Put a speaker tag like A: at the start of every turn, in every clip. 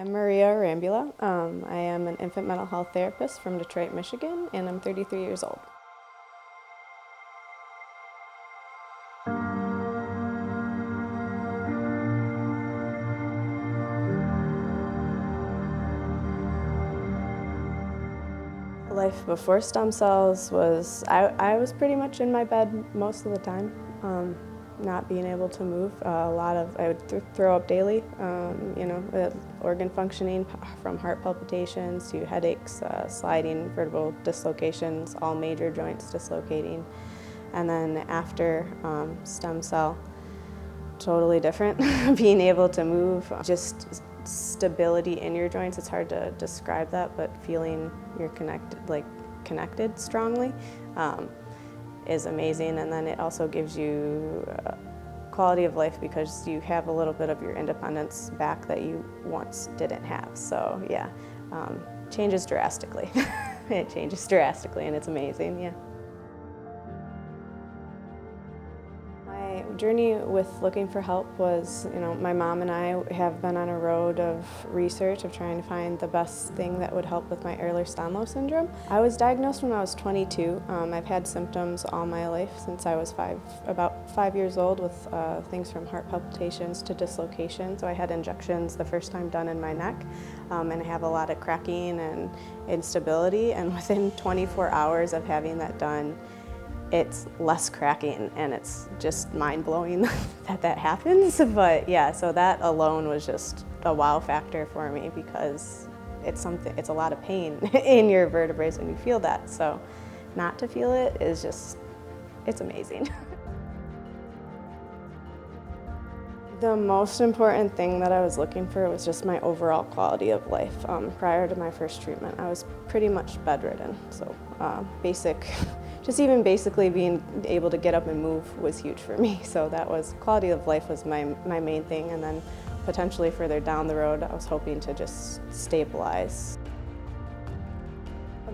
A: I'm Maria Rambula. I am an infant mental health therapist from Detroit, Michigan, and I'm 33 years old. Life before stem cells was, I was pretty much in my bed most of the time, not being able to move. I would throw up daily, with organ functioning from heart palpitations to headaches, sliding vertebral dislocations, all major joints dislocating. And then after stem cell, totally different, being able to move, just stability in your joints. It's hard to describe that, but feeling you're connected strongly is amazing. And then it also gives you quality of life because you have a little bit of your independence back that you once didn't have. So yeah, changes drastically. It changes drastically, and it's amazing. Yeah. My journey with looking for help was, my mom and I have been on a road of research of trying to find the best thing that would help with my Ehlers-Danlos Syndrome. I was diagnosed when I was 22. I've had symptoms all my life since I was about 5 years old, with things from heart palpitations to dislocation. So I had injections the first time done in my neck, and I have a lot of cracking and instability, and within 24 hours of having that done, it's less cracking, and it's just mind-blowing that happens. But yeah, so that alone was just a wow factor for me, because it's a lot of pain in your vertebrae when you feel that. So not to feel it is just, it's amazing. The most important thing that I was looking for was just my overall quality of life. Prior to my first treatment, I was pretty much bedridden, so even basically being able to get up and move was huge for me. So that was, quality of life was my main thing, and then potentially further down the road, I was hoping to just stabilize.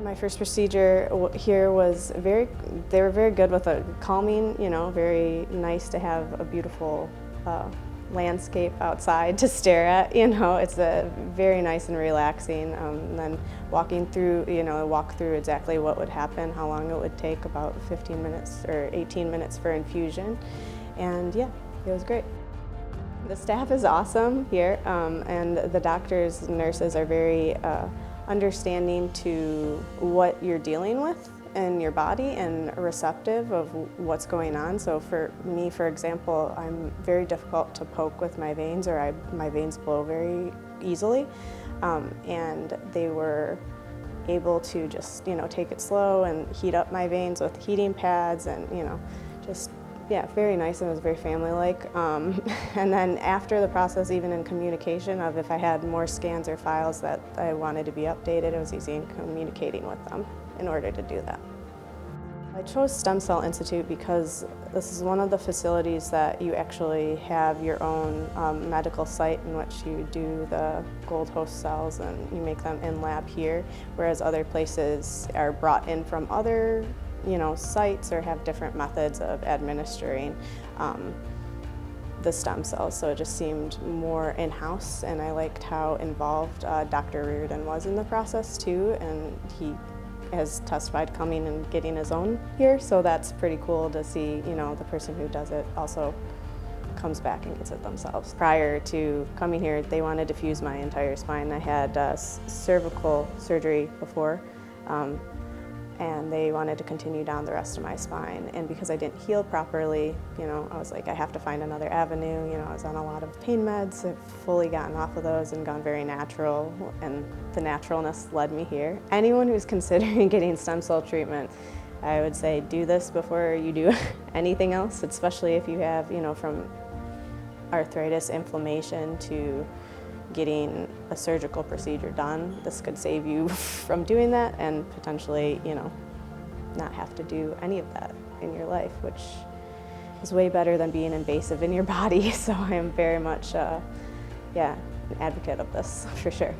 A: My first procedure here was they were very good with a calming, very nice to have a beautiful landscape outside to stare at. It's very nice and relaxing. And then walking through, walk through exactly what would happen, how long it would take, about 15 minutes or 18 minutes for infusion. And yeah, it was great. The staff is awesome here, and the doctors and nurses are very understanding to what you're dealing with in your body and receptive of what's going on. So for me, for example, I'm very difficult to poke with my veins, or my veins blow very easily, and they were able to just take it slow and heat up my veins with heating pads, and just very nice, and it was very family-like. And then after the process, even in communication of if I had more scans or files that I wanted to be updated, it was easy in communicating with them in order to do that. I chose Stem Cell Institute because this is one of the facilities that you actually have your own medical site in which you do the gold host cells, and you make them in lab here, whereas other places are brought in from other sites or have different methods of administering the stem cells. So it just seemed more in-house, and I liked how involved Dr. Reardon was in the process too, and he has testified coming and getting his own here, so that's pretty cool to see, the person who does it also comes back and gets it themselves. Prior to coming here, they wanted to fuse my entire spine. I had cervical surgery before, and they wanted to continue down the rest of my spine. And because I didn't heal properly, I was like, I have to find another avenue. I was on a lot of pain meds. I've fully gotten off of those and gone very natural, and the naturalness led me here. Anyone who's considering getting stem cell treatment, I would say do this before you do anything else, especially if you have, from arthritis, inflammation, to getting a surgical procedure done. This could save you from doing that, and potentially, not have to do any of that in your life, which is way better than being invasive in your body. So I am very much, an advocate of this, for sure.